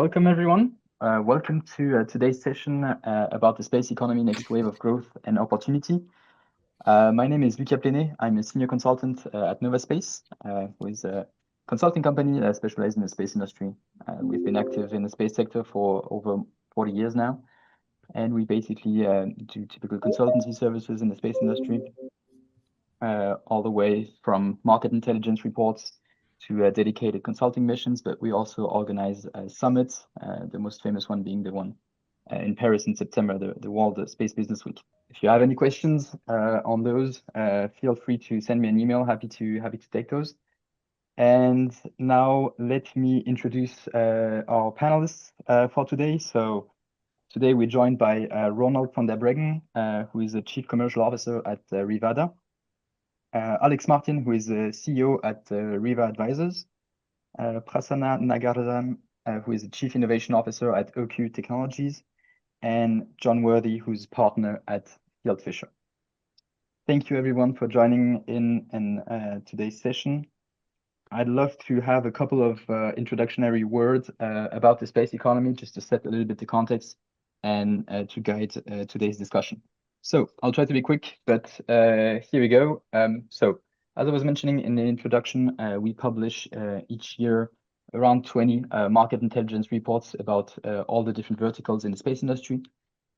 welcome everyone. Welcome to today's session about the space economy, next wave of growth and opportunity. My name is Lucas Plenet. I'm a senior consultant at Nova Space, who is a consulting company specialized in the space industry. We've been active in the space sector for over 40 years now, and we basically do typical consultancy services in the space industry, all the way from market intelligence reports to dedicated consulting missions, but we also organize summits, the most famous one being the one in Paris in September, the World Space Business Week. If you have any questions on those, feel free to send me an email. Happy to take those. And now let me introduce our panelists for today. So today we're joined by Ronald van der Breggen, who is the Chief Commercial Officer at Rivada. Alex Martin, who is the CEO at Riva Advisors, Prasanna Nagarajan, who is the Chief Innovation Officer at OQ Technologies, and John Worthy, who's partner at Field Fisher. Thank you everyone for joining in today's session. I'd love to have a couple of introductory words about the space economy, just to set a little bit the context and to guide today's discussion. So I'll try to be quick, but here we go. So as I was mentioning in the introduction, we publish each year around 20 market intelligence reports about all the different verticals in the space industry.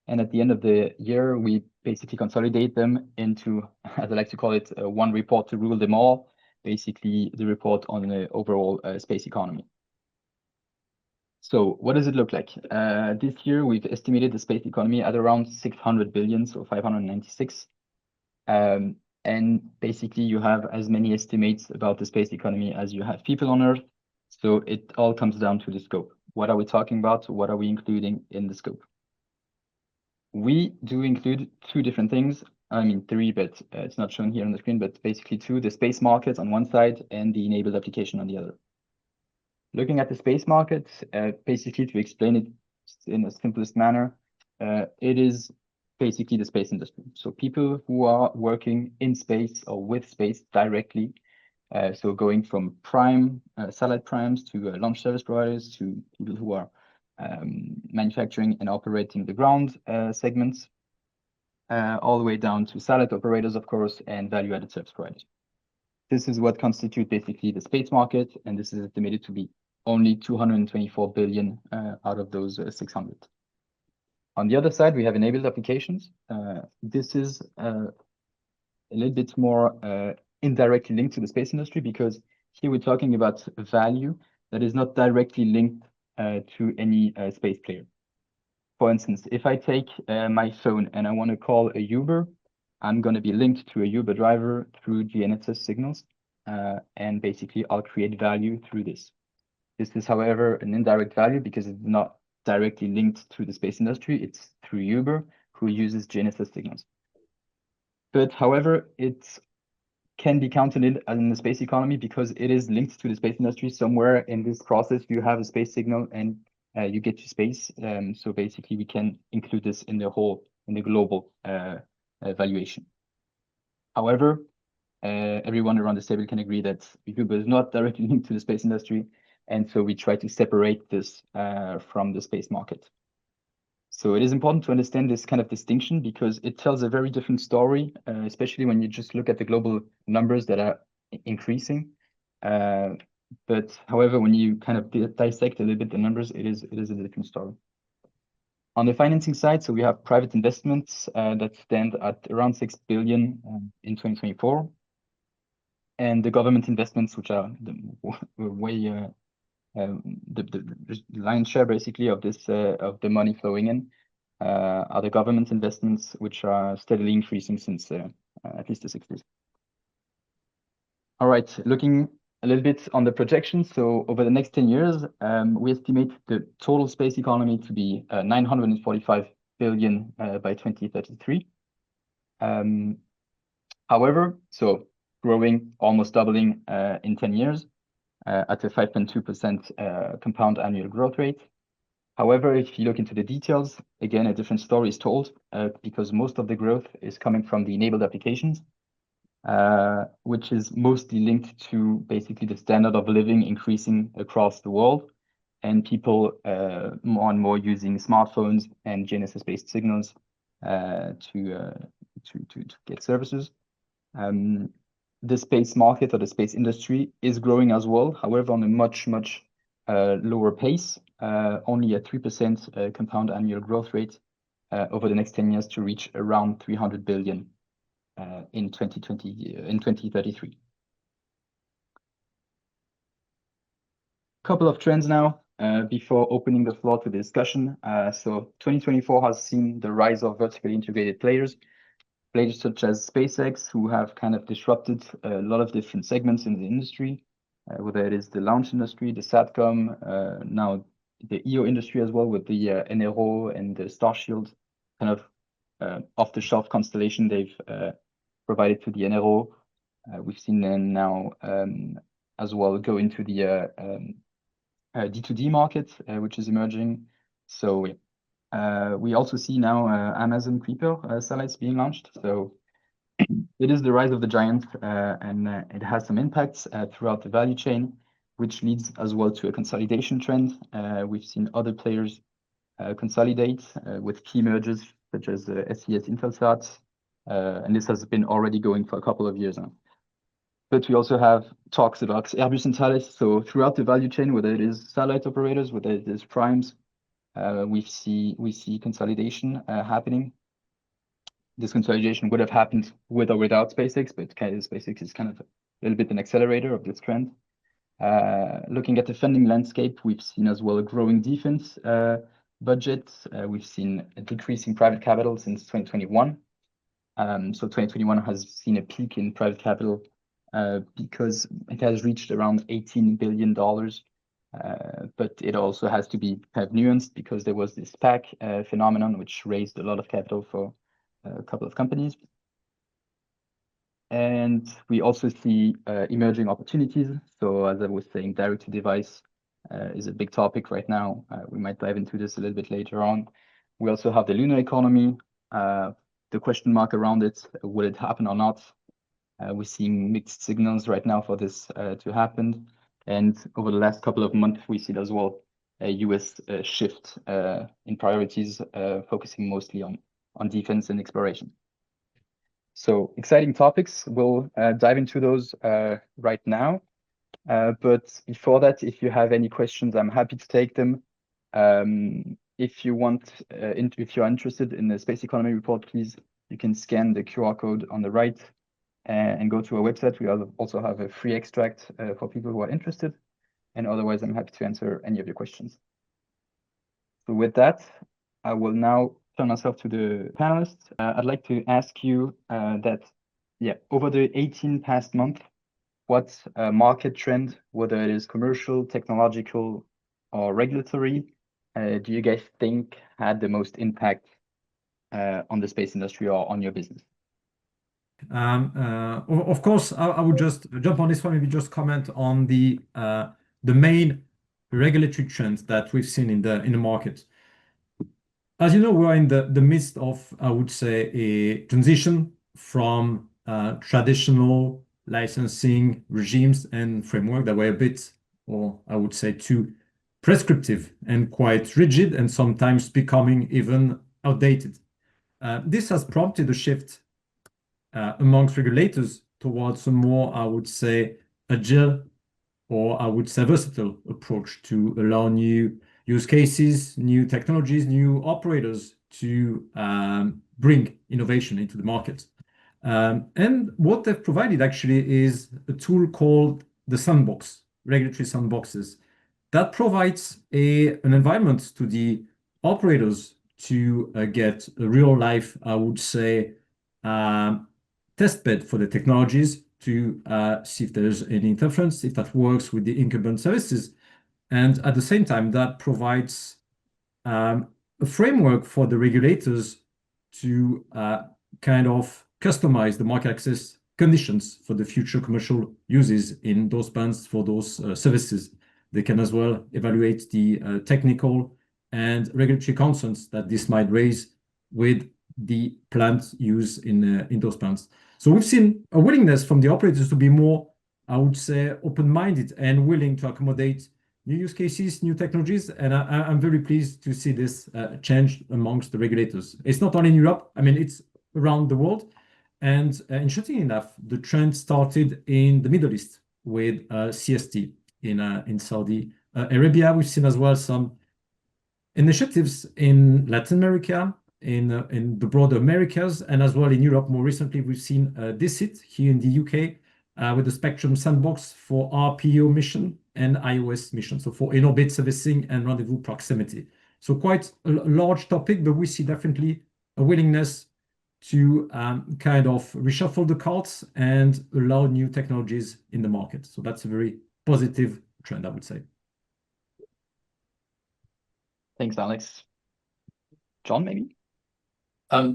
And at the end of the year, we basically consolidate them into, as I like to call it, one report to rule them all, basically the report on the overall space economy. So what does it look like? This year, we've estimated the space economy at around 600 billion, so 596. And basically, you have as many estimates about the space economy as you have people on Earth. So it all comes down to the scope. What are we talking about? What are we including in the scope? We do include two different things. I mean, three, but it's not shown here on the screen, but basically two, the space market on one side and the enabled application on the other. Looking at the space market, basically to explain it in the simplest manner, it is basically the space industry. So people who are working in space or with space directly, so going from prime, satellite primes to launch service providers to people who are manufacturing and operating the ground segments, all the way down to satellite operators, of course, and value-added service providers. This is what constitutes basically the space market, and this is estimated to be only 224 billion out of those 600. On the other side, we have enabled applications. This is a little bit more indirectly linked to the space industry, because here we're talking about value that is not directly linked to any space player. For instance, if I take my phone and I want to call a Uber, I'm going to be linked to a Uber driver through GNSS signals, and basically I'll create value through this. This is, however, an indirect value because it's not directly linked to the space industry. It's through Uber, who uses GNSS signals. But however, it can be counted in the space economy because it is linked to the space industry. Somewhere in this process, you have a space signal and you get to space. So basically, we can include this in the global valuation. However, everyone around this table can agree that Uber is not directly linked to the space industry. And so we try to separate this from the space market. So it is important to understand this kind of distinction because it tells a very different story, especially when you just look at the global numbers that are increasing. But however, when you kind of dissect a little bit the numbers, it is a different story. On the financing side, so we have private investments that stand at around 6 billion in 2024. And the government investments, which are the lion's share basically of this of the money flowing in, are the government investments, which are steadily increasing since at least the 60s. All right, looking a little bit on the projections. So over the next 10 years, we estimate the total space economy to be 945 billion by 2033. However, so growing, almost doubling in 10 years. At a 5.2% compound annual growth rate. However, if you look into the details, again, a different story is told because most of the growth is coming from the enabled applications, which is mostly linked to basically the standard of living increasing across the world. and people more and more using smartphones and GNSS-based signals to get services. The space market or the space industry is growing as well, however, on a much lower pace, only a 3% compound annual growth rate over the next 10 years to reach around 300 billion in 2033. Couple of trends now before opening the floor to the discussion. So 2024 has seen the rise of vertically integrated players such as SpaceX, who have kind of disrupted a lot of different segments in the industry, whether it is the launch industry, the SATCOM, now the EO industry as well, with the NRO and the Starshield kind of off-the-shelf constellation they've provided to the NRO. We've seen them now as well go into the D2D market, which is emerging. So we also see now Amazon Kuiper satellites being launched. So it is the rise of the giant, and it has some impacts throughout the value chain, which leads as well to a consolidation trend. We've seen other players consolidate with key mergers such as SES Intelsat, and this has been already going for a couple of years now. But we also have talks about Airbus and Thales. So throughout the value chain, whether it is satellite operators, whether it is primes, we see consolidation happening. This consolidation would have happened with or without SpaceX, but SpaceX is kind of a little bit an accelerator of this trend. Looking at the funding landscape, we've seen as well a growing defense budget. We've seen a decrease in private capital since 2021. So 2021 has seen a peak in private capital because it has reached around $18 billion. But it also has to be kind of nuanced because there was this SPAC phenomenon, which raised a lot of capital for a couple of companies. And we also see emerging opportunities. So as I was saying, direct-to-device is a big topic right now. We might dive into this a little bit later on. We also have the lunar economy, the question mark around it, will it happen or not? We're seeing mixed signals right now for this to happen. And over the last couple of months, we see as well a US shift in priorities, focusing mostly on defense and exploration. So exciting topics. We'll dive into those right now. But before that, if you have any questions, I'm happy to take them. If you want, if you're interested in the Space Economy Report, please, you can scan the QR code on the right and go to our website. We also have a free extract for people who are interested. And otherwise, I'm happy to answer any of your questions. So with that, I will now turn myself to the panelists. I'd like to ask you over the 18 past months, what market trend, whether it is commercial, technological, or regulatory, do you guys think had the most impact on the space industry or on your business? Of course, I would just jump on this one, maybe just comment on the main regulatory trends that we've seen in the market. As you know, we're in the midst of, I would say, a transition from traditional licensing regimes and framework that were a bit, or I would say, too prescriptive and quite rigid, and sometimes becoming even outdated. This has prompted a shift amongst regulators towards a more, I would say, agile, or I would say versatile approach to allow new use cases, new technologies, new operators to bring innovation into the market. And what they've provided actually is a tool called the sandbox, regulatory sandboxes, that provides an environment to the operators to get a real life, I would say, test bed for the technologies to see if there's any interference, if that works with the incumbent services. And at the same time, that provides a framework for the regulators to kind of customize the market access conditions for the future commercial uses in those bands for those services. They can as well evaluate the technical and regulatory concerns that this might raise with the planned use in those bands. So we've seen a willingness from the operators to be more, I would say, open-minded and willing to accommodate new use cases, new technologies, and I'm very pleased to see this change amongst the regulators. It's not only in Europe, I mean, it's around the world. And interestingly enough, the trend started in the Middle East with CST in Saudi Arabia. We've seen as well some initiatives in Latin America, in the broader Americas, and as well in Europe. More recently, we've seen DICIT here in the UK with the Spectrum Sandbox for RPO mission and iOS mission, so for in-orbit servicing and rendezvous proximity. So quite a large topic, but we see definitely a willingness to kind of reshuffle the cards and allow new technologies in the market. So that's a very positive trend, I would say. Thanks, Alex. John, maybe?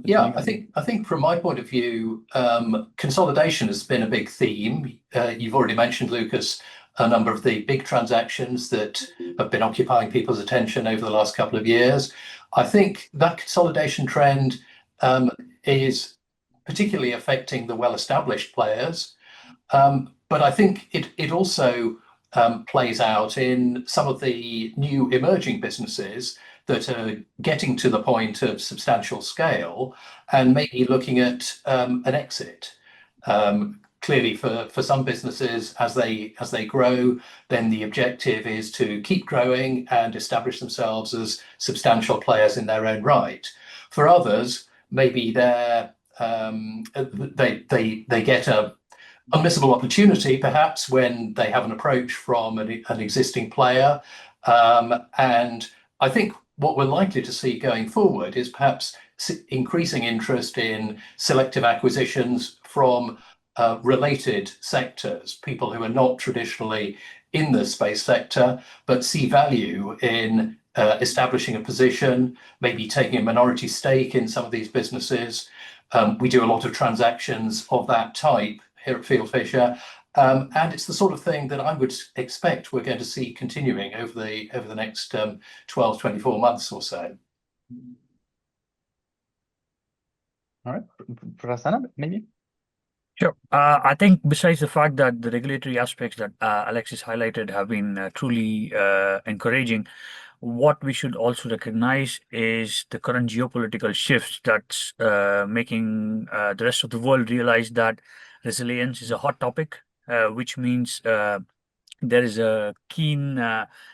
Yeah, I think from my point of view, consolidation has been a big theme. You've already mentioned, Lucas, a number of the big transactions that have been occupying people's attention over the last couple of years. I think that consolidation trend is particularly affecting the well-established players, but I think it also plays out in some of the new emerging businesses that are getting to the point of substantial scale and maybe looking at an exit. Clearly, for some businesses, as they grow, then the objective is to keep growing and establish themselves as substantial players in their own right. For others, maybe they get a unmissable opportunity, perhaps when they have an approach from an existing player. And I think what we're likely to see going forward is perhaps increasing interest in selective acquisitions from related sectors, people who are not traditionally in the space sector, but see value in establishing a position, maybe taking a minority stake in some of these businesses. We do a lot of transactions of that type here at Fieldfisher, and it's the sort of thing that I would expect we're going to see continuing over the next 12, 24 months or so. All right, Prasanna, maybe? Sure. I think besides the fact that the regulatory aspects that Alexis highlighted have been truly encouraging, what we should also recognize is the current geopolitical shifts that's making the rest of the world realize that resilience is a hot topic, which means there is a keen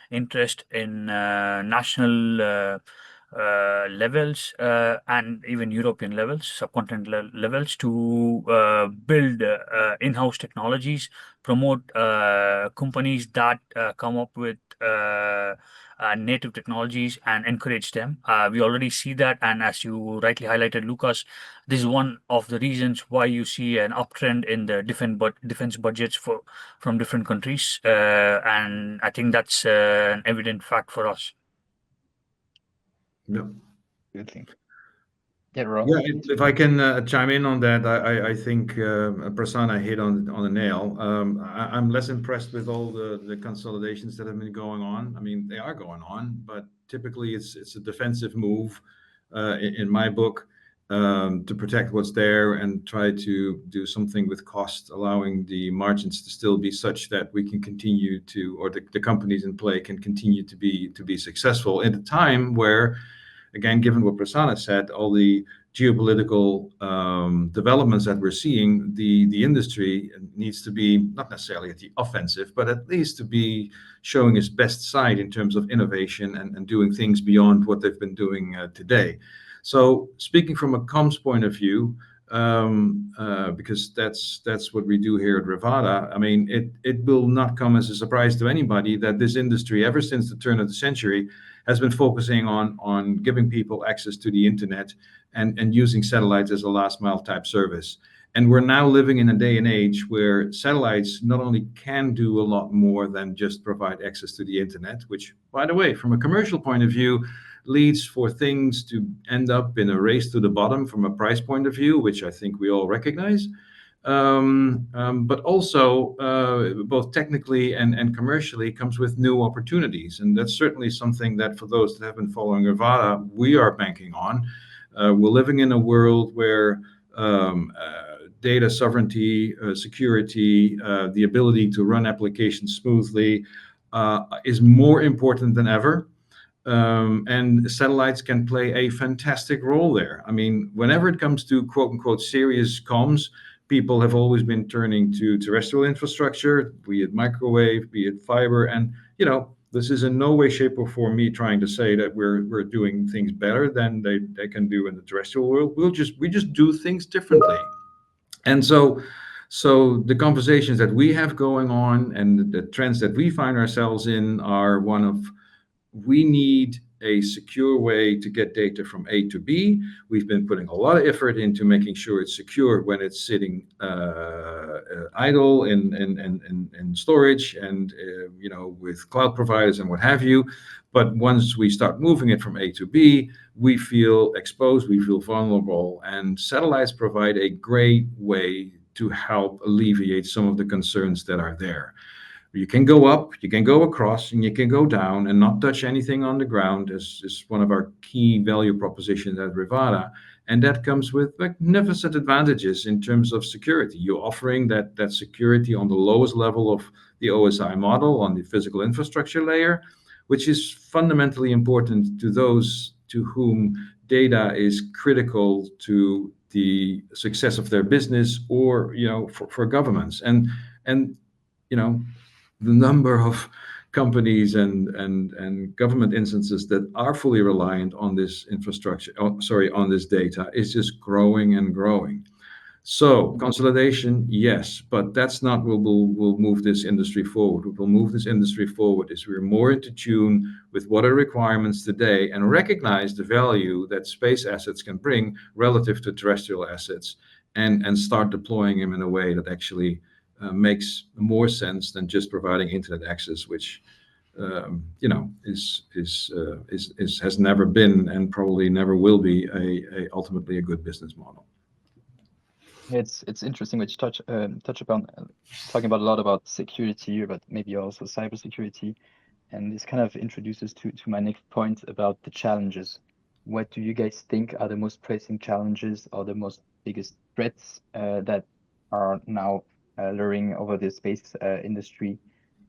interest in national levels and even European levels, subcontinental levels, to build in-house technologies, promote companies that come up with native technologies and encourage them. We already see that, and as you rightly highlighted, Lucas, this is one of the reasons why you see an uptrend in the defense budgets from different countries, and I think that's an evident fact for us. Yeah. Good thing. Yeah, Rob. Yeah, if I can chime in on that, I think Prasanna hit on the nail. I'm less impressed with all the consolidations that have been going on. I mean, they are going on, but typically it's a defensive move in my book, to protect what's there and try to do something with cost, allowing the margins to still be such that we can continue to, or the companies in play can continue to be successful at a time where, again, given what Prasanna said, all the geopolitical developments that we're seeing, the industry needs to be not necessarily at the offensive, but at least to be showing its best side in terms of innovation and doing things beyond what they've been doing today. So speaking from a comms point of view, because that's what we do here at Revada, I mean, it will not come as a surprise to anybody that this industry, ever since the turn of the century, has been focusing on giving people access to the internet and using satellites as a last mile type service. And we're now living in a day and age where satellites not only can do a lot more than just provide access to the internet, which, by the way, from a commercial point of view, leads for things to end up in a race to the bottom from a price point of view, which I think we all recognize. But also, both technically and commercially, comes with new opportunities. And that's certainly something that, for those that have been following Revada, we are banking on. We're living in a world where data sovereignty, security, the ability to run applications smoothly is more important than ever. And satellites can play a fantastic role there. I mean, whenever it comes to quote unquote serious comms, people have always been turning to terrestrial infrastructure, be it microwave, be it fiber. And, you know, this is in no way, shape, or form me trying to say that we're doing things better than they can do in the terrestrial world. We just do things differently. And so the conversations that we have going on and the trends that we find ourselves in are one of, we need a secure way to get data from A to B. We've been putting a lot of effort into making sure it's secure when it's sitting idle in storage and you know, with cloud providers and what have you. But once we start moving it from A to B, we feel exposed, we feel vulnerable, and satellites provide a great way to help alleviate some of the concerns that are there. You can go up, you can go across, and you can go down and not touch anything on the ground is one of our key value propositions at Rivada. And that comes with magnificent advantages in terms of security. You're offering that security on the lowest level of the OSI model, on the physical infrastructure layer, which is fundamentally important to those to whom data is critical to the success of their business, or, you know, for governments. And you know, the number of companies and government instances that are fully reliant on this infrastructure, on this data, is just growing and growing. So consolidation, yes, but that's not what will move this industry forward. What will move this industry forward is we're more into tune with what are requirements today and recognize the value that space assets can bring relative to terrestrial assets, and start deploying them in a way that actually makes more sense than just providing internet access, which you know, has never been and probably never will be ultimately a good business model. It's interesting which touch upon talking about a lot about security, but maybe also cybersecurity, and this kind of introduces to my next point about the challenges. What do you guys think are the most pressing challenges or the most biggest threats that are now luring over the space industry,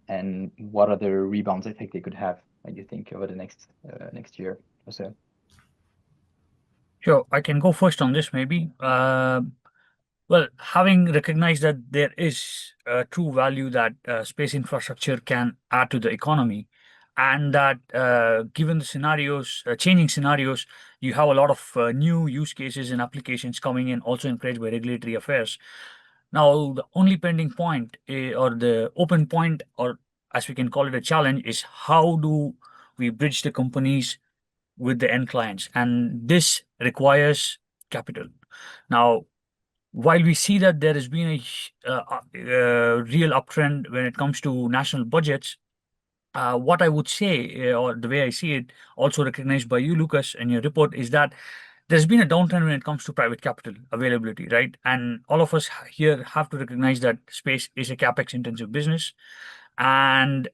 and what are the rebounds I think they could have, what do you think, over the next year or so? Sure, I can go first on this maybe. Well, having recognized that there is true value that space infrastructure can add to the economy, and that given the scenarios, changing scenarios, you have a lot of new use cases and applications coming in, also encouraged by regulatory affairs. Now, the only pending point or the open point, or as we can call it a challenge, is how do we bridge the companies with the end clients? And this requires capital. Now, while we see that there has been a real uptrend when it comes to national budgets, what I would say, or the way I see it, also recognized by you, Lucas, in your report, is that there's been a downturn when it comes to private capital availability, right? And all of us here have to recognize that space is a capex intensive business, and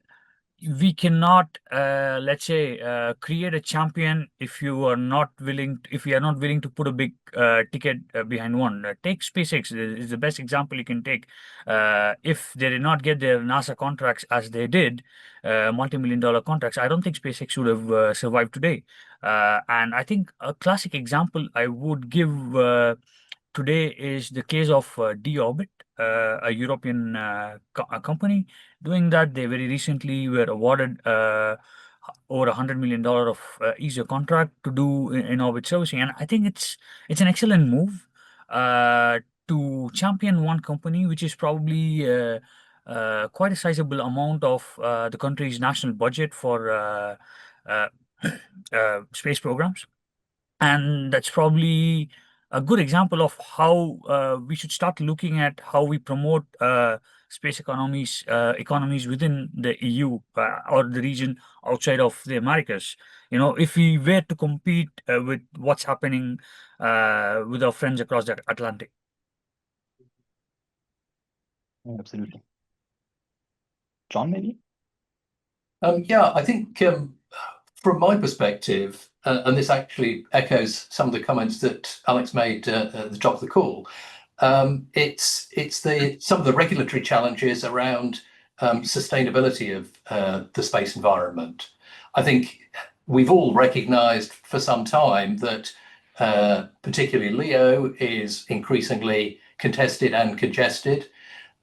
we cannot, let's say, create a champion if you are not willing, if we are not willing to put a big ticket behind one. Take SpaceX is the best example you can take. If they did not get their NASA contracts as they did, multi-million-dollar contracts, I don't think SpaceX would have survived today. And I think a classic example I would give today is the case of D-Orbit, a European company doing that. They very recently were awarded over $100 million of ESA contract to do in-orbit servicing, and I think it's an excellent move to champion one company, which is probably quite a sizable amount of the country's national budget for space programs. And that's probably a good example of how we should start looking at how we promote space economies within the EU or the region outside of the Americas. You know, if we were to compete with what's happening with our friends across the Atlantic. Absolutely. John, maybe? Yeah, I think from my perspective, and this actually echoes some of the comments that Alex made at the top of the call, it's some of the regulatory challenges around sustainability of the space environment. I think we've all recognized for some time that particularly LEO is increasingly contested and congested,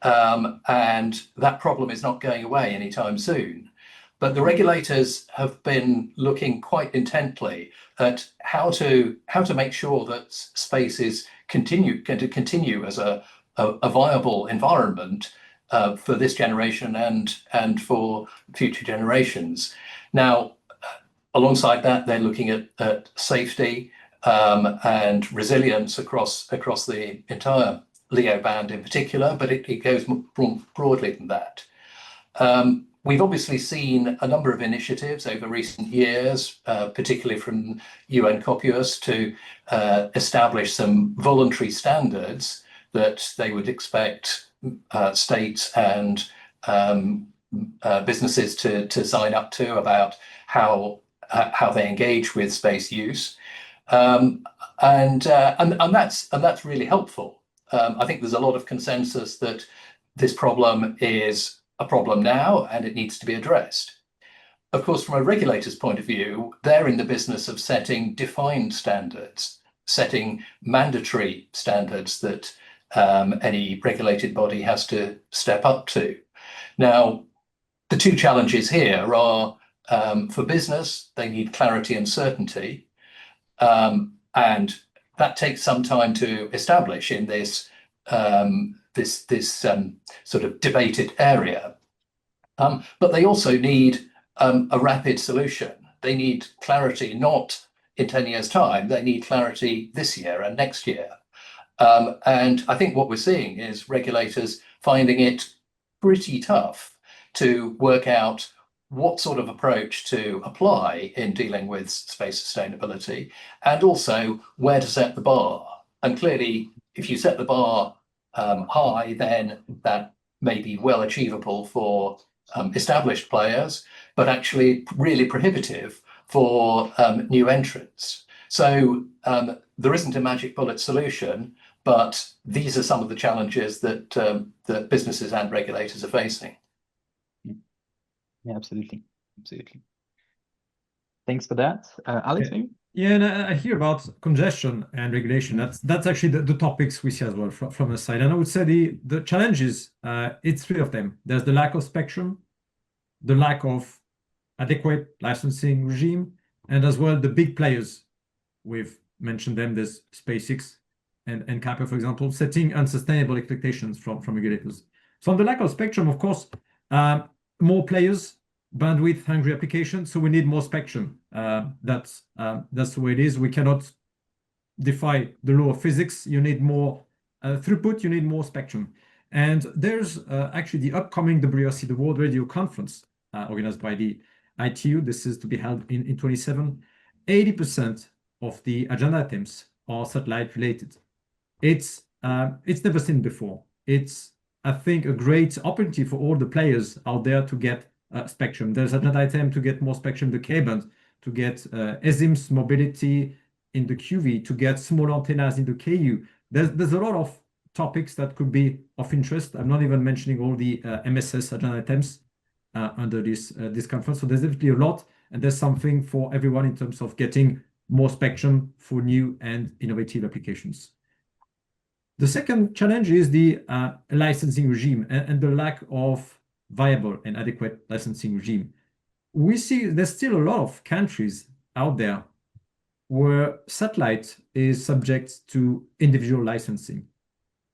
and that problem is not going away anytime soon. But the regulators have been looking quite intently at how to make sure that space is going to continue as a viable environment for this generation and for future generations. Now, alongside that, they're looking at safety and resilience across the entire LEO band in particular, but it goes more broadly than that. We've obviously seen a number of initiatives over recent years, particularly from UN COPUOS, to establish some voluntary standards that they would expect states and businesses to sign up to about how they engage with space use, and that's really helpful. I think there's a lot of consensus that this problem is a problem now and it needs to be addressed. Of course, from a regulator's point of view, they're in the business of setting defined standards, setting mandatory standards that any regulated body has to step up to. Now, the two challenges here are for business, they need clarity and certainty, and that takes some time to establish in this sort of debated area. But they also need a rapid solution. They need clarity not in 10 years' time, they need clarity this year and next year. And I think what we're seeing is regulators finding it pretty tough to work out what sort of approach to apply in dealing with space sustainability, and also where to set the bar. And clearly, if you set the bar high, then that may be well achievable for established players, but actually really prohibitive for new entrants. So there isn't a magic bullet solution, but these are some of the challenges that businesses and regulators are facing. Yeah, absolutely. Thanks for that. Alex, maybe? Yeah, and I hear about congestion and regulation. That's actually the topics we see as well from the side. And I would say the challenges, it's three of them. There's the lack of spectrum, the lack of adequate licensing regime, and as well the big players. We've mentioned them. There's SpaceX and Kuiper, for example, setting unsustainable expectations from regulators. So on the lack of spectrum, of course, more players, bandwidth-hungry applications, so we need more spectrum. That's the way it is. We cannot defy the law of physics. You need more throughput, you need more spectrum. And there's actually the upcoming WRC, the World Radio Conference, organized by the ITU. This is to be held in 2027. 80% of the agenda items are satellite-related. It's never seen before. It's, I think, a great opportunity for all the players out there to get spectrum. There's an item to get more spectrum in the K-band, to get ESIMS mobility in the QV, to get small antennas in the KU. There's a lot of topics that could be of interest. I'm not even mentioning all the MSS agenda items under this conference. So there's definitely a lot, and there's something for everyone in terms of getting more spectrum for new and innovative applications. The second challenge is the licensing regime and the lack of viable and adequate licensing regime. We see there's still a lot of countries out there where satellite is subject to individual licensing.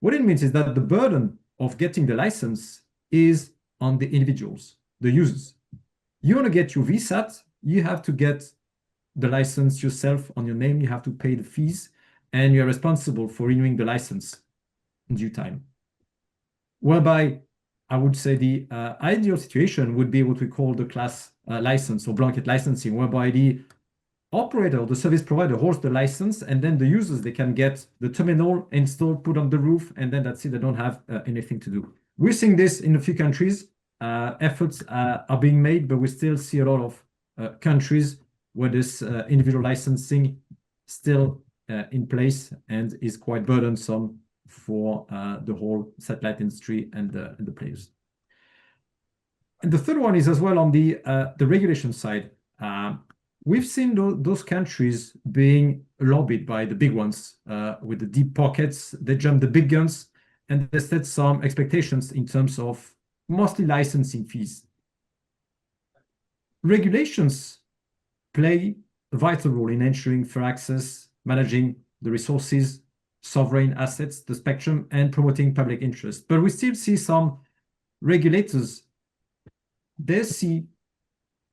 What it means is that the burden of getting the license is on the individuals, the users. You want to get your VSAT, you have to get the license yourself on your name, you have to pay the fees, and you're responsible for renewing the license in due time. Whereby I would say the ideal situation would be what we call the class license or blanket licensing, whereby the operator, the service provider, holds the license, and then the users, they can get the terminal installed, put on the roof, and then that's it. They don't have anything to do. We're seeing this in a few countries. Efforts are being made, but we still see a lot of countries where this individual licensing still in place and is quite burdensome for the whole satellite industry and the players. And the third one is as well on the regulation side. We've seen those countries being lobbied by the big ones with the deep pockets. They jump the big guns and they set some expectations in terms of mostly licensing fees. Regulations play a vital role in ensuring fair access, managing the resources, sovereign assets, the spectrum, and promoting public interest. But we still see some regulators, they see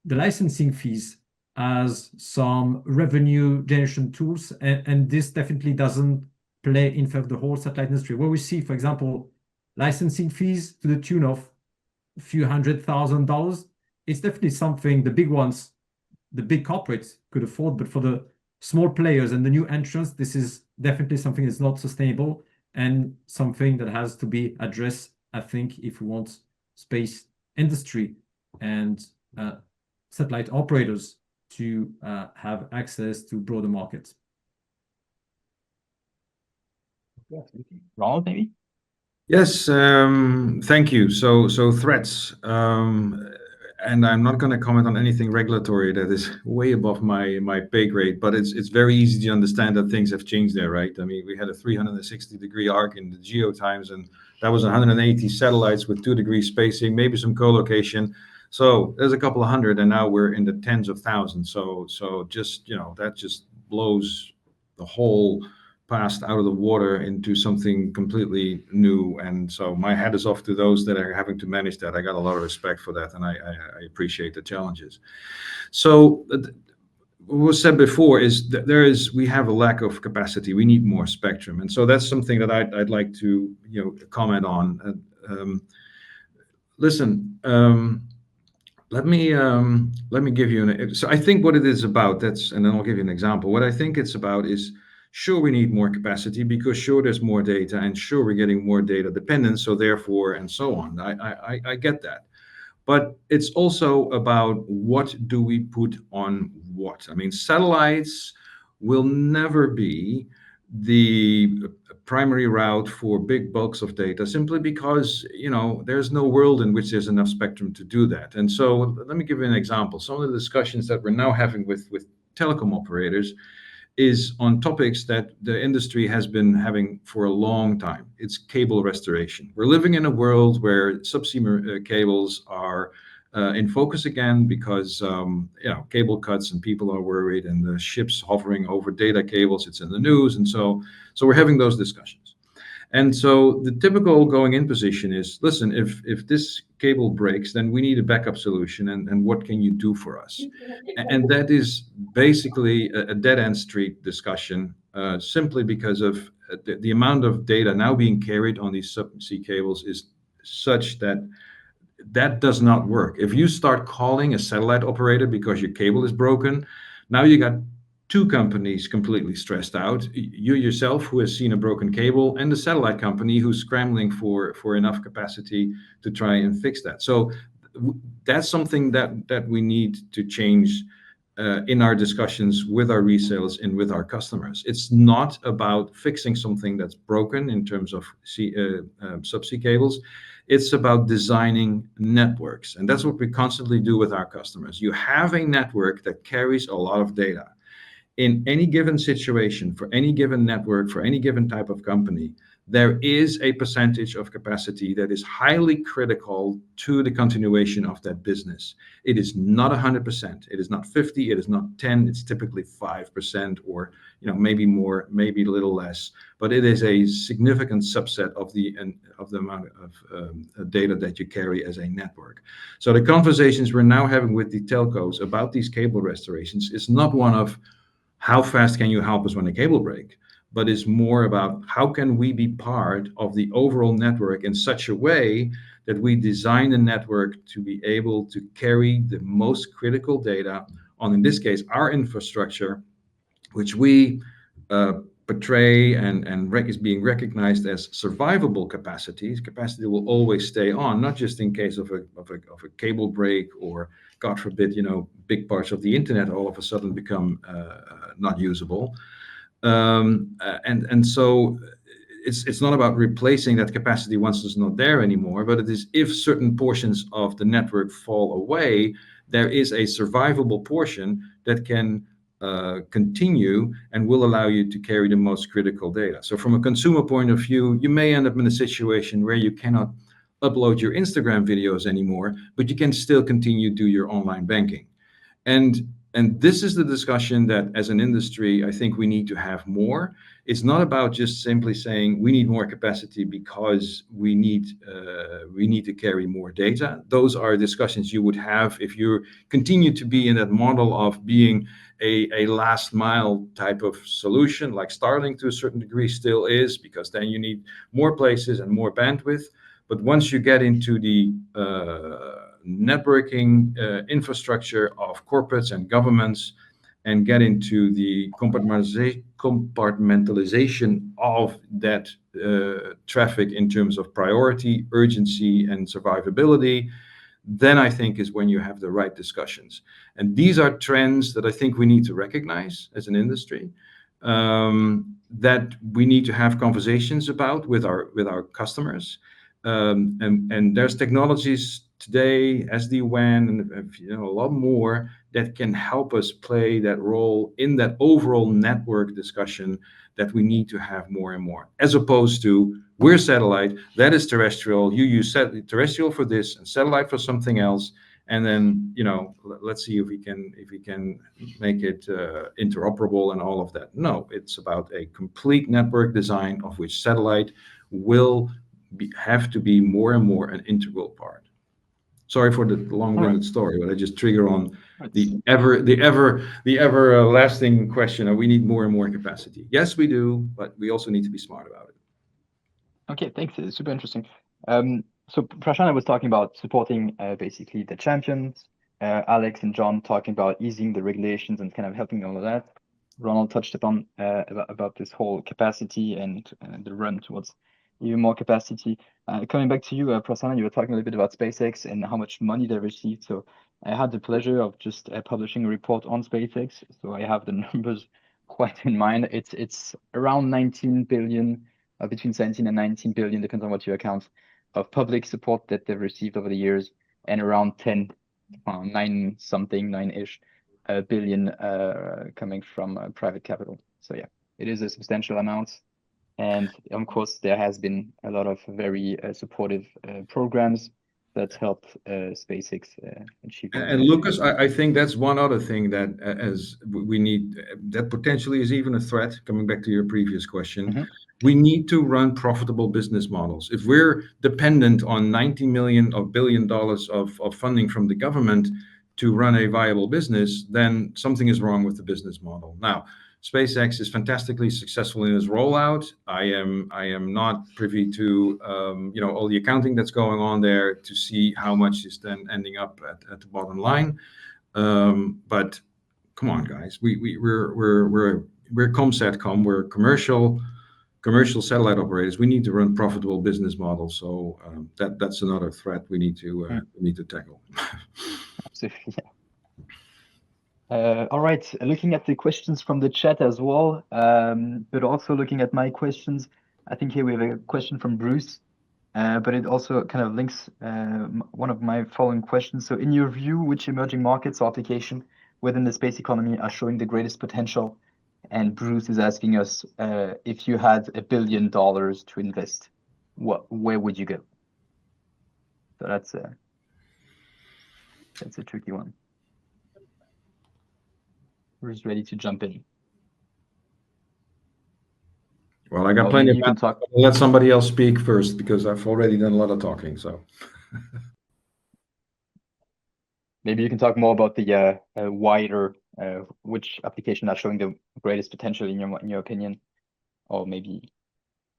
the licensing fees as some revenue generation tools, and this definitely doesn't play in favor of the whole satellite industry. Where we see, for example, licensing fees to the tune of a few $100,000, it's definitely something the big ones, the big corporates could afford, but for the small players and the new entrants, this is definitely something that's not sustainable and something that has to be addressed, I think, if we want space industry and satellite operators to have access to broader markets. Ronald, maybe? Yes, thank you. So threats, and I'm not going to comment on anything regulatory that is way above my pay grade, but it's very easy to understand that things have changed there, right? I mean, we had a 360-degree arc in the geo times, and that was 180 satellites with 2 degree spacing, maybe some co-location. So there's a couple of hundred, and now we're in the tens of thousands. So just, you know, that just blows the whole past out of the water into something completely new. And so my hat is off to those that are having to manage that. I got a lot of respect for that, and I appreciate the challenges. So what was said before is that we have a lack of capacity. We need more spectrum, and so that's something that I'd like to comment on. Listen. Let me give you so I think what it is about, and then I'll give you an example. What I think it's about is, sure, we need more capacity because sure, there's more data, and sure, we're getting more data dependent, so therefore, and so on. I get that. But it's also about what do we put on what? I mean, satellites will never be the primary route for big bulks of data, simply because there's no world in which there's enough spectrum to do that. And so let me give you an example. Some of the discussions that we're now having with telecom operators is on topics that the industry has been having for a long time. It's cable restoration. We're living in a world where subsea cables are in focus again because cable cuts and people are worried, and the ships hovering over data cables, it's in the news, and so we're having those discussions. And so the typical going in position is, listen, if this cable breaks, then we need a backup solution, and what can you do for us? And that is basically a dead-end street discussion, simply because of the amount of data now being carried on these subsea cables is such that does not work. If you start calling a satellite operator because your cable is broken, now you got 2 companies completely stressed out. You yourself, who has seen a broken cable, and the satellite company who's scrambling for enough capacity to try and fix that. So that's something that we need to change in our discussions with our resellers and with our customers. It's not about fixing something that's broken in terms of subsea cables. It's about designing networks, and that's what we constantly do with our customers. You have a network that carries a lot of data. In any given situation, for any given network, for any given type of company, there is a percentage of capacity that is highly critical to the continuation of that business. It is not 100%. It is not 50. It is not 10. It's typically 5%, or maybe more, maybe a little less. But it is a significant subset of the amount of data that you carry as a network. So the conversations we're now having with the telcos about these cable restorations is not one of how fast can you help us when a cable break, but it's more about how can we be part of the overall network in such a way that we design the network to be able to carry the most critical data on, in this case, our infrastructure, which we portray and is being recognized as survivable capacities. Capacity will always stay on, not just in case of a cable break, or God forbid, big parts of the internet all of a sudden become not usable. And so it's not about replacing that capacity once it's not there anymore, but it is if certain portions of the network fall away, there is a survivable portion that can continue and will allow you to carry the most critical data. So from a consumer point of view, you may end up in a situation where you cannot upload your Instagram videos anymore, but you can still continue to do your online banking. And this is the discussion that as an industry, I think we need to have more. It's not about just simply saying we need more capacity because we need to carry more data. Those are discussions you would have if you continue to be in that model of being a last mile type of solution, like Starlink to a certain degree still is, because then you need more places and more bandwidth. But once you get into the networking infrastructure of corporates and governments and get into the compartmentalization of that traffic in terms of priority, urgency, and survivability, then I think is when you have the right discussions. And these are trends that I think we need to recognize as an industry, that we need to have conversations about with our customers. And there's technologies today, SD-WAN, and a lot more that can help us play that role in that overall network discussion that we need to have more and more, as opposed to we're satellite, that is terrestrial, you use terrestrial for this and satellite for something else, and then let's see if we can make it interoperable and all of that. No, it's about a complete network design of which satellite will have to be more and more an integral part. Sorry for the long-winded story, but I just trigger on the ever lasting question: we need more and more capacity. Yes, we do, but we also need to be smart about it. Okay, thanks. It's super interesting. So Prasanna was talking about supporting basically the champions. Alex and John talking about easing the regulations and kind of helping all of that. Ronald touched upon about this whole capacity and the run towards even more capacity. Coming back to you, Prasanna, you were talking a little bit about SpaceX and how much money they received. So I had the pleasure of just publishing a report on SpaceX. So I have the numbers quite in mind. It's around 19 billion, between 17 and 19 billion, depends on what you account, of public support that they've received over the years, and around 9-ish billion coming from private capital. So yeah, it is a substantial amount. And of course, there has been a lot of very supportive programs that helped SpaceX achieve. And Lucas, I think that's one other thing that as we need, that potentially is even a threat, coming back to your previous question. Mm-hmm. We need to run profitable business models. If we're dependent on $90 billion of funding from the government to run a viable business, then something is wrong with the business model. Now, SpaceX is fantastically successful in its rollout. I am not privy to all the accounting that's going on there to see how much is then ending up at the bottom line. But come on, guys, we're Comsatcom, we're commercial satellite operators. We need to run profitable business models. So that's another threat we need to tackle. Absolutely. Yeah. All right, looking at the questions from the chat as well, but also looking at my questions. I think here we have a question from Bruce, but it also kind of links one of my following questions. So in your view, which emerging markets or application within the space economy are showing the greatest potential? And Bruce is asking us, if you had $1 billion to invest, where would you go? So that's a tricky one. Who's ready to jump in? Well, I got plenty of time. Let somebody else speak first, because I've already done a lot of talking. So maybe you can talk more about the wider, which application are showing the greatest potential in your opinion, or maybe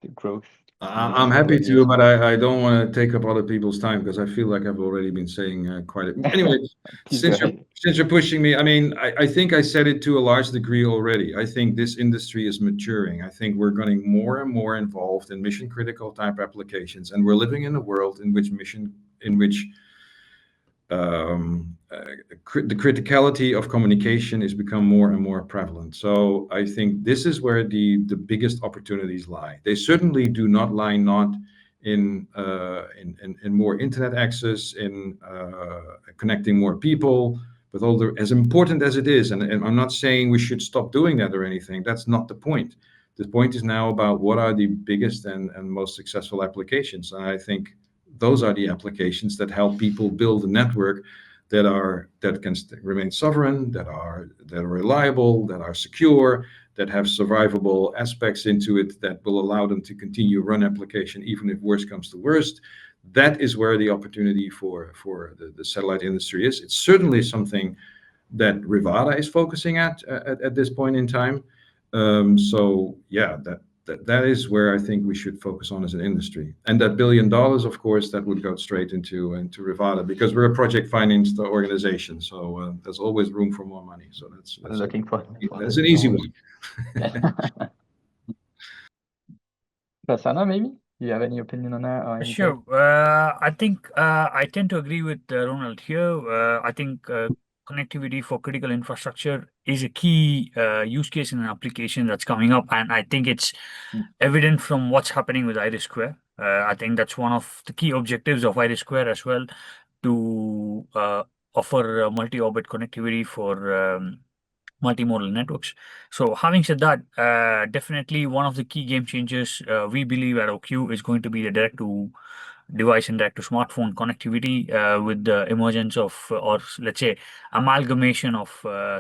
the growth. I'm happy to, but I don't want to take up other people's time, because I feel like I've already been saying quite a bit. Anyway, since you're pushing me, I mean, I think I said it to a large degree already. I think this industry is maturing. I think we're getting more and more involved in mission critical type applications, and we're living in a world in which the criticality of communication is become more and more prevalent. So I think this is where the biggest opportunities lie. They certainly do not lie not in more internet access, in connecting more people. But as important as it is, and I'm not saying we should stop doing that or anything. That's not the point. The point is now about what are the biggest and most successful applications. And I think those are the applications that help people build a network that can remain sovereign, that are reliable, that are secure, that have survivable aspects into it that will allow them to continue run application even if worst comes to worst. That is where the opportunity for the satellite industry is. It's certainly something that Rivada is focusing at this point in time. So yeah, that is where I think we should focus on as an industry. And that $1 billion, of course, that would go straight into Rivada, because we're a project financed organization. So there's always room for more money. So that's an easy one. Prasanna, maybe? Do you have any opinion on that? Or any Sure. I think I tend to agree with Ronald here. I think connectivity for critical infrastructure is a key use case in an application that's coming up, and I think it's evident from what's happening with IRIS². I think that's one of the key objectives of IRIS² as well, to offer multi-orbit connectivity for multimodal networks. So having said that, definitely one of the key game changers we believe at OQ is going to be the direct to device and direct to smartphone connectivity with the emergence of, or let's say, amalgamation of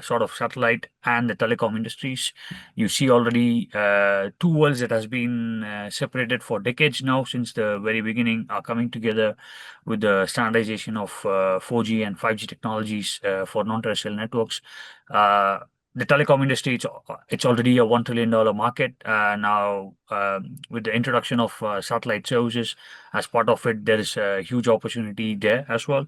sort of satellite and the telecom industries. You see already two worlds that has been separated for decades now, since the very beginning, are coming together with the standardization of 4G and 5G technologies for non-terrestrial networks. The telecom industry, it's already a $1 trillion market now. With the introduction of satellite services as part of it, there is a huge opportunity there as well.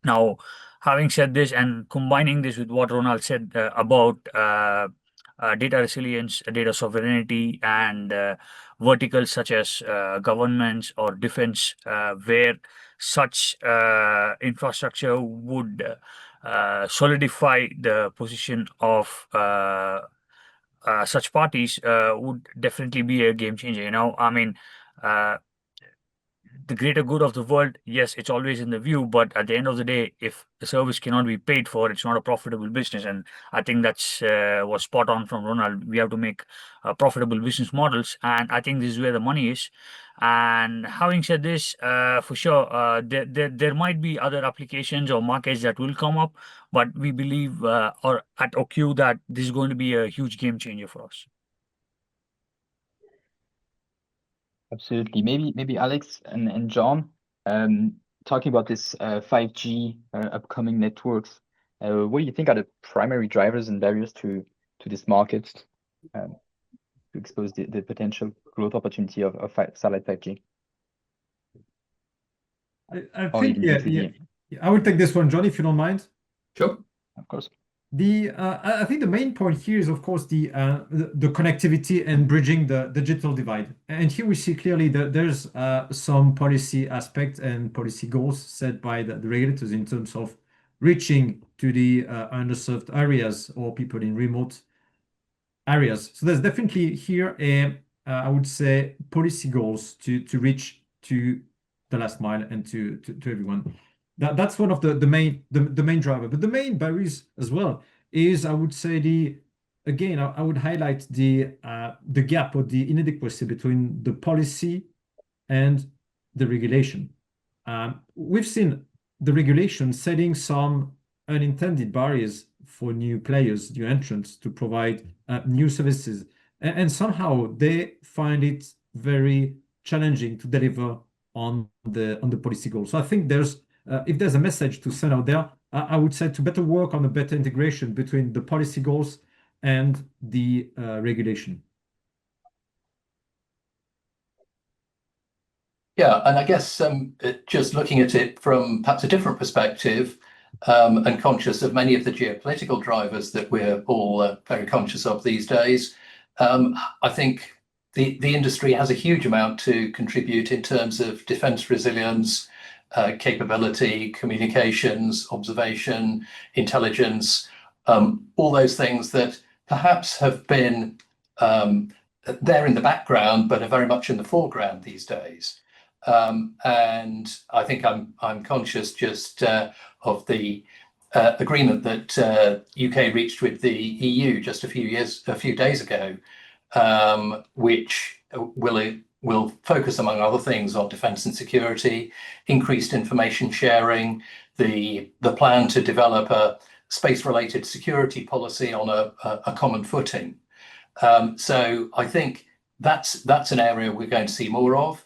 Now, having said this and combining this with what Ronald said about data resilience, data sovereignty, and verticals such as governments or defense, where such infrastructure would solidify the position of such parties, would definitely be a game changer. I mean, the greater good of the world, yes, it's always in the view, but at the end of the day, if the service cannot be paid for, it's not a profitable business. And I think that's was spot on from Ronald. We have to make profitable business models, and I think this is where the money is. And having said this, for sure, there might be other applications or markets that will come up, but we believe, or at OQ, that this is going to be a huge game changer for us. Absolutely. Maybe Alex and John, talking about this 5G upcoming networks, what do you think are the primary drivers and barriers to this market to expose the potential growth opportunity of satellite 5G? I think, I would take this one, John, if you don't mind. Sure. Of course. I think the main point here is, of course, the connectivity and bridging the digital divide. And here we see clearly that there's some policy aspects and policy goals set by the regulators in terms of reaching to the underserved areas or people in remote areas. So there's definitely here I would say, policy goals to reach to the last mile and to everyone. That's one of the main driver. But the main barriers as well is, I would say, I would highlight the gap or the inadequacy between the policy and the regulation. We've seen the regulation setting some unintended barriers for new players, new entrants to provide new services, and somehow they find it very challenging to deliver on the policy goals. So I think if there's a message to send out there, I would say to better work on a better integration between the policy goals and the regulation. Yeah, and I guess just looking at it from perhaps a different perspective, and conscious of many of the geopolitical drivers that we're all very conscious of these days, I think the industry has a huge amount to contribute in terms of defense resilience, capability, communications, observation, intelligence, all those things that perhaps have been there in the background, but are very much in the foreground these days. And I think I'm conscious just of the agreement that UK reached with the EU just a few days ago, which will focus, among other things, on defence and security, increased information sharing, the plan to develop a space-related security policy on a common footing. So I think that's an area we're going to see more of,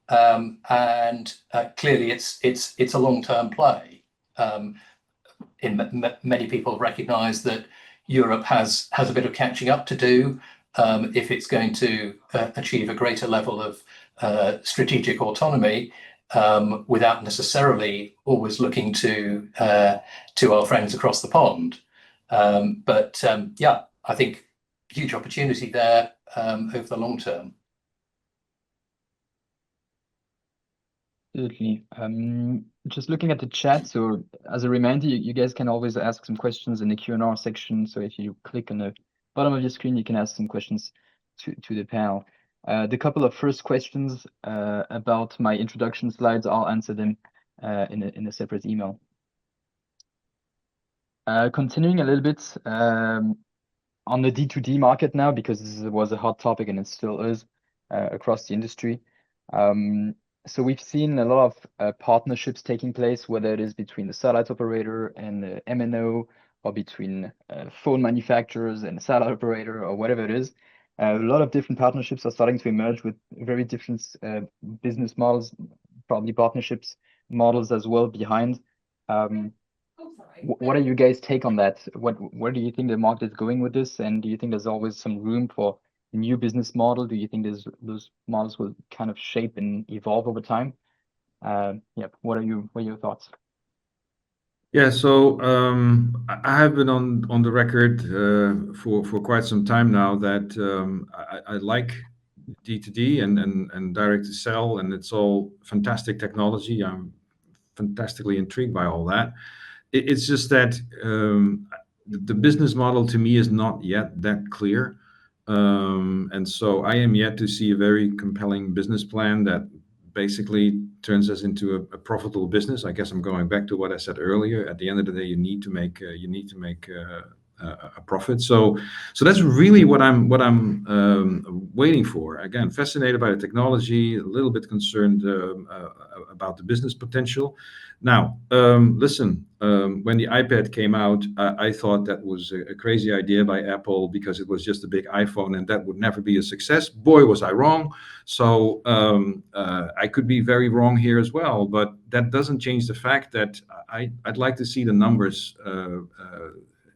and clearly it's a long-term play. Many people recognise that Europe has a bit of catching up to do if it's going to achieve a greater level of strategic autonomy, without necessarily always looking to our friends across the pond. But yeah, I think huge opportunity there over the long term. Absolutely. Just looking at the chat, so as a reminder, you guys can always ask some questions in the Q&A section. So if you click on the bottom of your screen, you can ask some questions to the panel. The couple of first questions about my introduction slides, I'll answer them in a separate email. Continuing a little bit on the D2D market now, because this was a hot topic and it still is across the industry. So we've seen a lot of partnerships taking place, whether it is between the satellite operator and the MNO, or between phone manufacturers and a satellite operator, or whatever it is. A lot of different partnerships are starting to emerge with very different business models, probably partnerships models as well behind. What are you guys' take on that? Where do you think the market is going with this? And do you think there's always some room for a new business model? Do you think those models will kind of shape and evolve over time? Yeah, what are your thoughts? Yeah, so I have been on the record for quite some time now that I like D2D and direct to sell, and it's all fantastic technology. I'm fantastically intrigued by all that. It's just that the business model to me is not yet that clear. And so I am yet to see a very compelling business plan that basically turns us into a profitable business. I guess I'm going back to what I said earlier. At the end of the day, you need to make a profit. So that's really what I'm waiting for. Again, fascinated by the technology, a little bit concerned about the business potential. Now, listen, when the iPad came out, I thought that was a crazy idea by Apple because it was just a big iPhone and that would never be a success. Boy, was I wrong. So I could be very wrong here as well, but that doesn't change the fact that I'd like to see the numbers.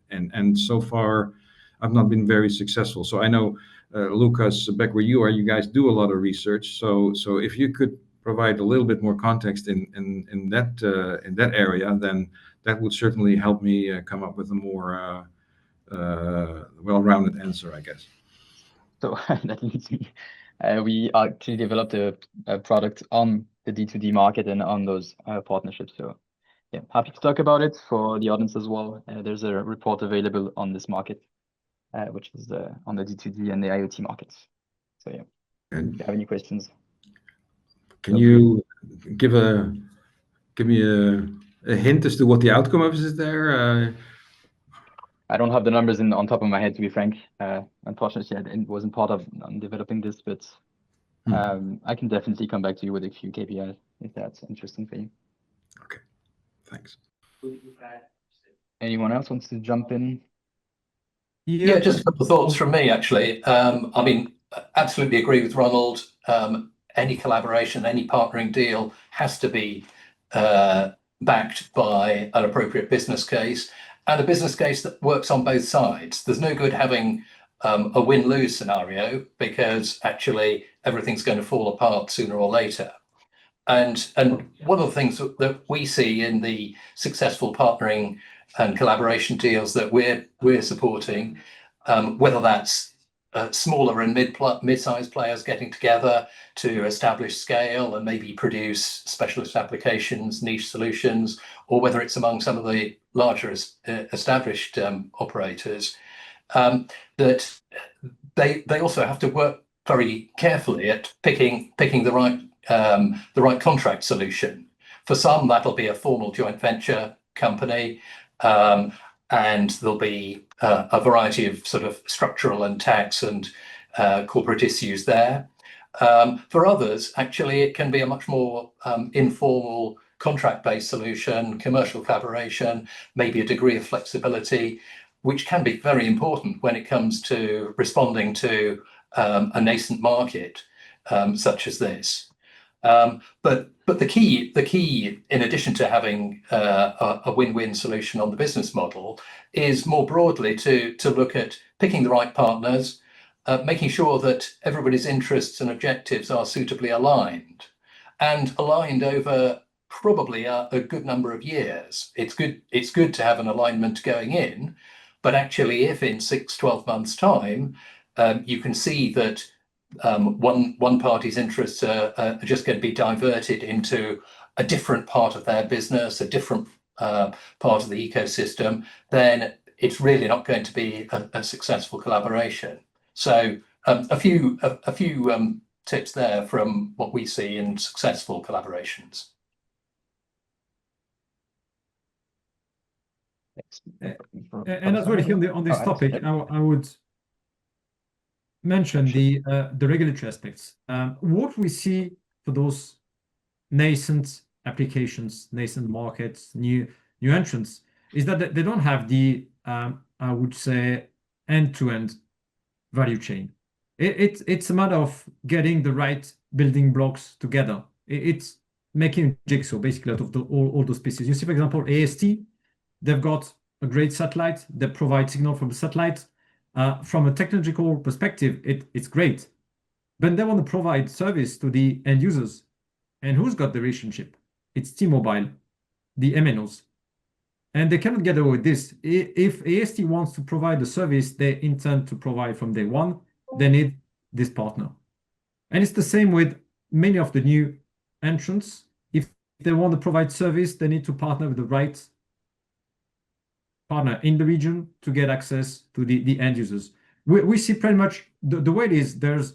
And so far, I've not been very successful. So I know, Lucas, back where you are, you guys do a lot of research. So if you could provide a little bit more context in that area, then that would certainly help me come up with a more well-rounded answer, I guess. So that leads me. We actually developed a product on the D2D market and on those partnerships. So yeah, happy to talk about it for the audience as well. There's a report available on this market, which is on the D2D and the IoT markets. So yeah, if you have any questions. Can you give me a hint as to what the outcome of this is there? I don't have the numbers on top of my head, to be frank. Unfortunately, I wasn't part of developing this, but I can definitely come back to you with a few KPIs if that's interesting for you. Okay, thanks. Anyone else wants to jump in? Yeah, just a couple of thoughts from me, actually. I mean, absolutely agree with Ronald. Any collaboration, any partnering deal has to be backed by an appropriate business case and a business case that works on both sides. There's no good having a win-lose scenario because actually everything's going to fall apart sooner or later. And one of the things that we see in the successful partnering and collaboration deals that we're supporting, whether that's smaller and mid-sized players getting together to establish scale and maybe produce specialist applications, niche solutions, or whether it's among some of the larger established operators, that they also have to work very carefully at picking the right contract solution. For some, that'll be a formal joint venture company, and there'll be a variety of sort of structural and tax and corporate issues there. For others, actually, it can be a much more informal contract-based solution, commercial collaboration, maybe a degree of flexibility, which can be very important when it comes to responding to a nascent market such as this. But the key, in addition to having a win-win solution on the business model, is more broadly to look at picking the right partners, making sure that everybody's interests and objectives are suitably aligned, and aligned over probably a good number of years. It's good to have an alignment going in, but actually, if in 6-12 months' time you can see that one party's interests are just going to be diverted into a different part of their business, a different part of the ecosystem, then it's really not going to be a successful collaboration. So a few tips there from what we see in successful collaborations. And as well here on this topic, I would mention the regulatory aspects. What we see for those nascent applications, nascent markets, new entrants, is that they don't have the I would say end-to-end value chain. It's a matter of getting the right building blocks together. It's making a jigsaw basically out of all those pieces. You see, for example, AST, they've got a great satellite. They provide signal from the satellite. From a technological perspective, it's great. But they want to provide service to the end users. And who's got the relationship? It's T-Mobile, the MNOs. And they cannot get away with this. If AST wants to provide the service they intend to provide from day one, they need this partner. And it's the same with many of the new entrants. If they want to provide service, they need to partner with the right partner in the region to get access to the end users. We see pretty much the way it is, there's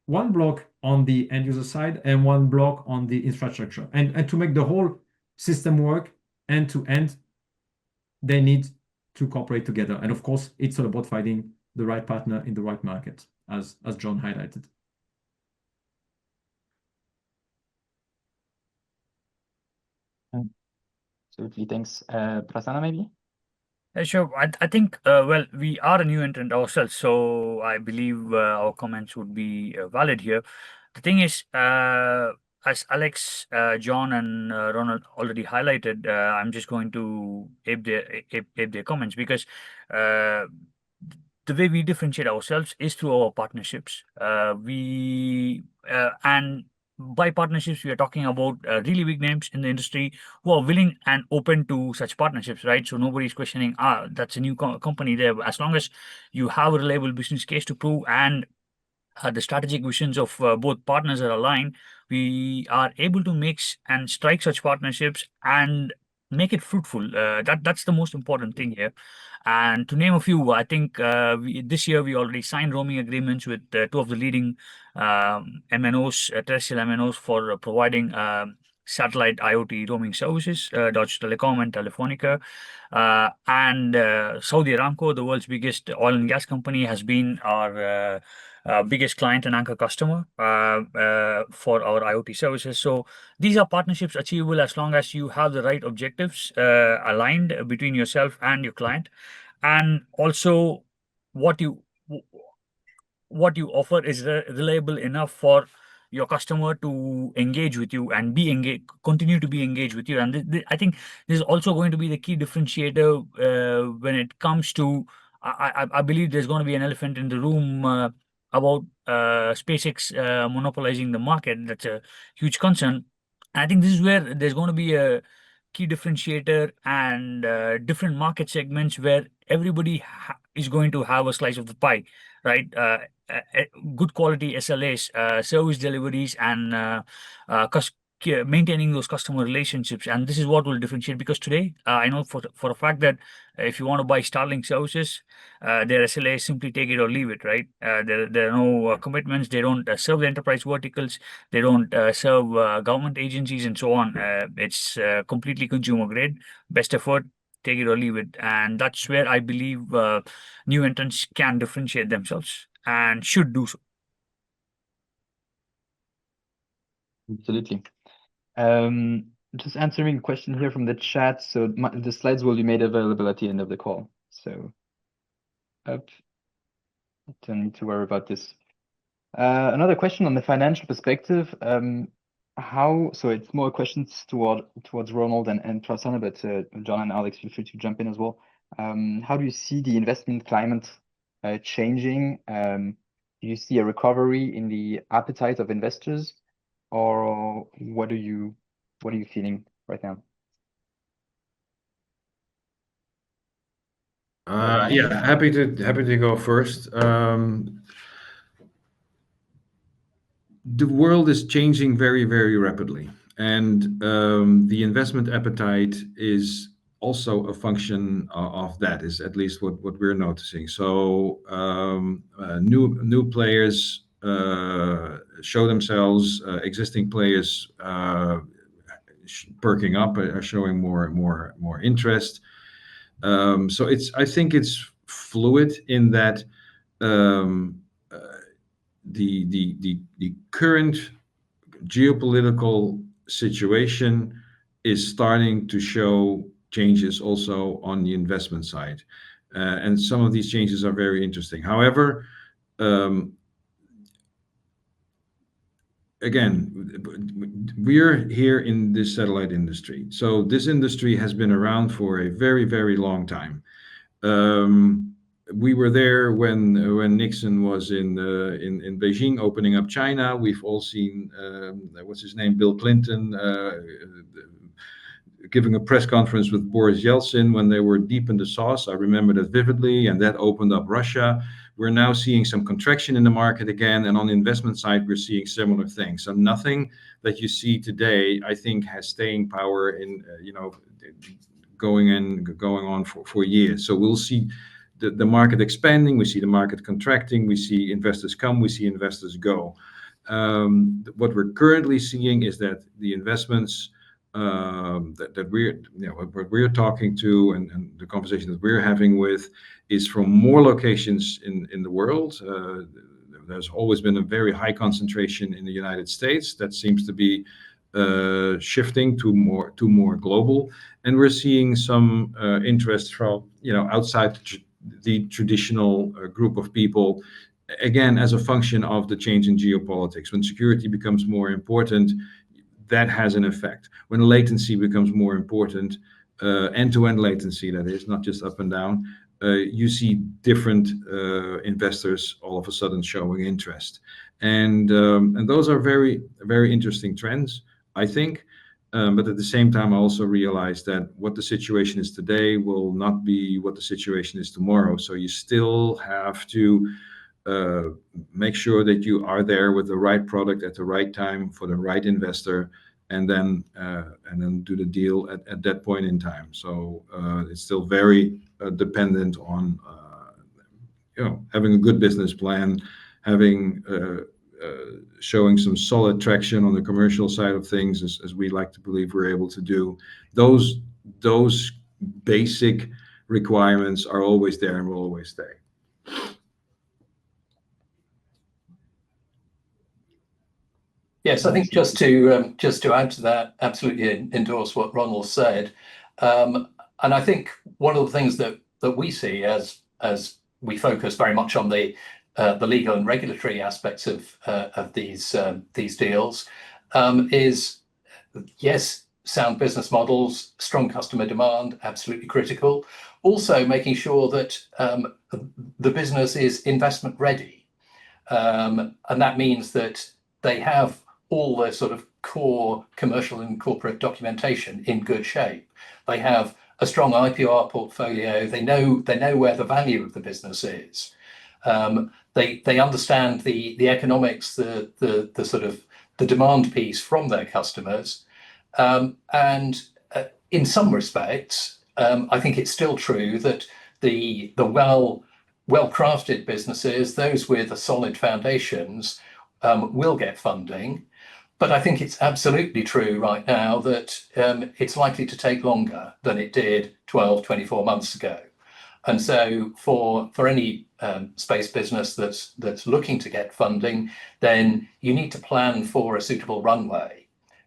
one block on the end user side and one block on the infrastructure. And to make the whole system work end to end, they need to cooperate together. And of course, it's all about finding the right partner in the right market, as John highlighted. Absolutely, thanks. Prasanna, maybe? Sure. I think, well, we are a new entrant ourselves, so I believe our comments would be valid here. The thing is, as Alex, John, and Ronald already highlighted, I'm just going to ape their comments, because the way we differentiate ourselves is through our partnerships. And by partnerships, we are talking about really big names in the industry who are willing and open to such partnerships, right? So nobody's questioning, that's a new company there. As long as you have a reliable business case to prove and the strategic visions of both partners are aligned, we are able to mix and strike such partnerships and make it fruitful. That's the most important thing here. And to name a few, I think this year we already signed roaming agreements with two of the leading MNOs, terrestrial MNOs, for providing satellite IoT roaming services, Deutsche Telekom and Telefonica. And Saudi Aramco, the world's biggest oil and gas company, has been our biggest client and anchor customer for our IoT services. So these are partnerships achievable as long as you have the right objectives aligned between yourself and your client, and also what you offer is reliable enough for your customer to engage with you and continue to be engaged with you. And I think this is also going to be the key differentiator when it comes to, I believe there's going to be an elephant in the room about SpaceX monopolizing the market. That's a huge concern. And I think this is where there's going to be a key differentiator and different market segments where everybody is going to have a slice of the pie, right? Good quality SLAs, service deliveries, and maintaining those customer relationships. And this is what will differentiate, because today I know for a fact that if you want to buy Starlink services, their SLA simply take it or leave it, right? There are no commitments. They don't serve the enterprise verticals. They don't serve government agencies and so on. It's completely consumer grade, best effort, take it or leave it. And that's where I believe new entrants can differentiate themselves and should do so. Absolutely. Just answering a question here from the chat. So the slides will be made available at the end of the call. So don't need to worry about this. Another question on the financial perspective. So it's more questions towards Ronald and Prasanna, but John and Alex, feel free to jump in as well. How do you see the investment climate changing? Do you see a recovery in the appetite of investors, or what are you feeling right now? Yeah, happy to go first. The world is changing very, very rapidly, and the investment appetite is also a function of that, is at least what we're noticing. So new players show themselves, existing players perking up, are showing more interest. So I think it's fluid in that the current geopolitical situation is starting to show changes also on the investment side, and some of these changes are very interesting. However, again, we're here in this satellite industry, so this industry has been around for a very, very long time. We were there when Nixon was in Beijing opening up China. We've all seen what's his name, Bill Clinton, giving a press conference with Boris Yeltsin when they were deep in the sauce. I remember that vividly, and that opened up Russia. We're now seeing some contraction in the market again, and on the investment side, we're seeing similar things. So nothing that you see today, I think, has staying power in going on for years. So we'll see the market expanding, we see the market contracting, we see investors come, we see investors go. What we're currently seeing is that the investments that we're talking to, and the conversation that we're having with, is from more locations in the world. There's always been a very high concentration in the United States. That seems to be shifting to more global, and we're seeing some interest from outside the traditional group of people, again, as a function of the change in geopolitics. When security becomes more important, that has an effect. When latency becomes more important, end-to-end latency, that is, not just up and down, you see different investors all of a sudden showing interest. And those are very, very interesting trends, I think. But at the same time, I also realize that what the situation is today will not be what the situation is tomorrow. So you still have to make sure that you are there with the right product at the right time for the right investor, and then do the deal at that point in time. So it's still very dependent on having a good business plan, having showing some solid traction on the commercial side of things, as we like to believe we're able to do. Those basic requirements are always there and will always stay. Yes, I think just to add to that, absolutely endorse what Ronald said. And I think one of the things that we see as we focus very much on the legal and regulatory aspects of these deals is, yes, sound business models, strong customer demand, absolutely critical. Also making sure that the business is investment ready, and that means that they have all the sort of core commercial and corporate documentation in good shape. They have a strong IPR portfolio. They know where the value of the business is. they understand the economics, the sort of the demand piece from their customers, and in some respects, I think it's still true that the well-crafted businesses, those with a solid foundations, will get funding. But I think it's absolutely true right now that it's likely to take longer than it did 12, 24 months ago. And so for any space business that's looking to get funding, then you need to plan for a suitable runway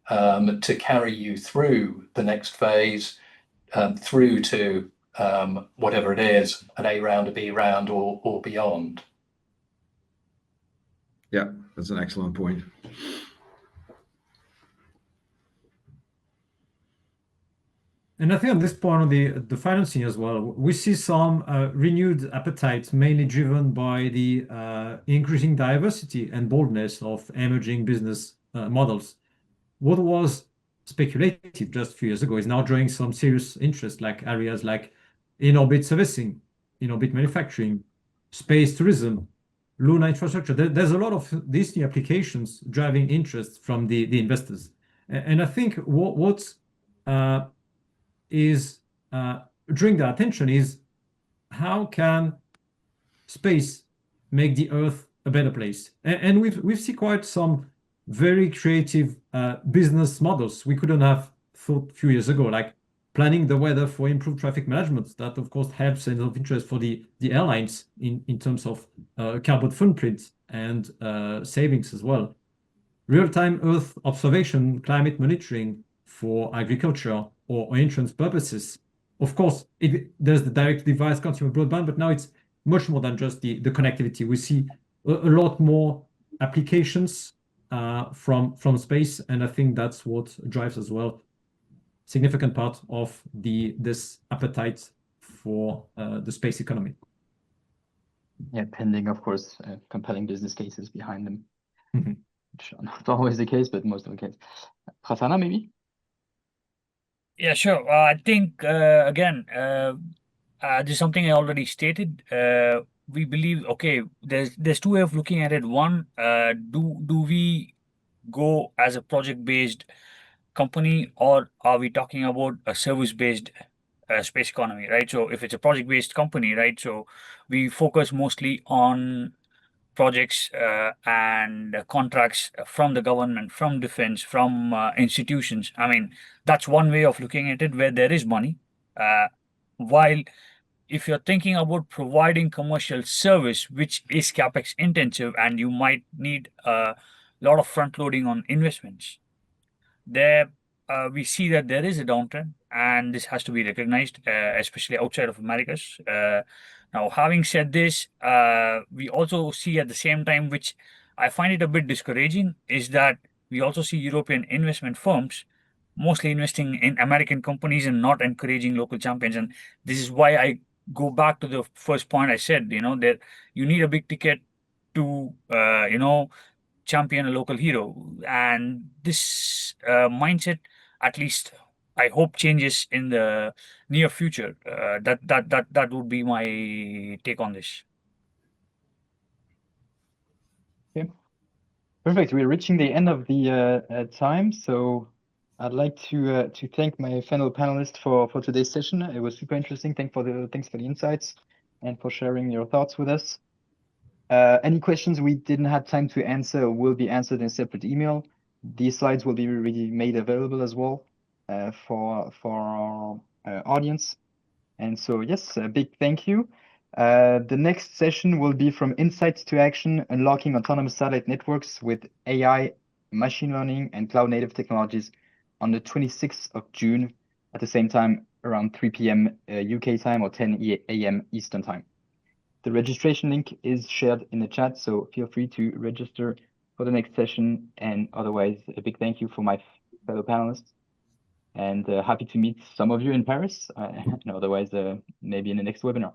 to carry you through the next phase, through to whatever it is, an A round, a B round, or beyond. Yeah, that's an excellent point. And I think on this point on the financing as well, we see some renewed appetite, mainly driven by the increasing diversity and boldness of emerging business models. What was speculative just a few years ago is now drawing some serious interest, like areas like in-orbit servicing, in-orbit manufacturing, space tourism, lunar infrastructure. There's a lot of these new applications driving interest from the investors. And I think what is drawing their attention is how can space make the Earth a better place? And we've seen quite some very creative business models we couldn't have thought a few years ago, like planning the weather for improved traffic management. That of course helps and of interest for the airlines in terms of carbon footprint and savings as well. Real-time Earth observation, climate monitoring for agriculture or insurance purposes. Of course, there's the direct-to-device consumer broadband, but now it's much more than just the connectivity. We see a lot more applications from space, and I think that's what drives as well significant part of this appetite for the space economy. Yeah, pending, of course, compelling business cases behind them. Mm-hmm. Which are not always the case, but most of the case. Prasanna, maybe? Yeah, sure. I think, again, this is something I already stated. We believe, okay, there's two ways of looking at it. One, do we go as a project-based company, or are we talking about a service-based space economy, right? So if it's a project-based company, right, so we focus mostly on projects and contracts from the government, from defense, from institutions. I mean, that's one way of looking at it, where there is money. While if you're thinking about providing commercial service, which is capex intensive, and you might need a lot of front loading on investments, there we see that there is a downtrend, and this has to be recognized, especially outside of Americas. Now, having said this, we also see at the same time, which I find it a bit discouraging, is that we also see European investment firms mostly investing in American companies and not encouraging local champions. And this is why I go back to the first point I said, that you need a big ticket to, champion a local hero. And this mindset, at least I hope, changes in the near future. That would be my take on this. Okay, perfect. We're reaching the end of the time, so I'd like to thank my fellow panelists for today's session. It was super interesting. Thanks for the insights and for sharing your thoughts with us. Any questions we didn't have time to answer will be answered in a separate email. These slides will be made available as well for our audience. And so, yes, a big thank you. The next session will be From Insights to Action, Unlocking Autonomous Satellite Networks with AI, Machine Learning, and Cloud Native Technologies on the 26th of June at the same time, around 3 p.m. UK time or 10 a.m. Eastern time. The registration link is shared in the chat, so feel free to register for the next session. And otherwise, a big thank you for my fellow panelists. And happy to meet some of you in Paris, and otherwise maybe in the next webinar.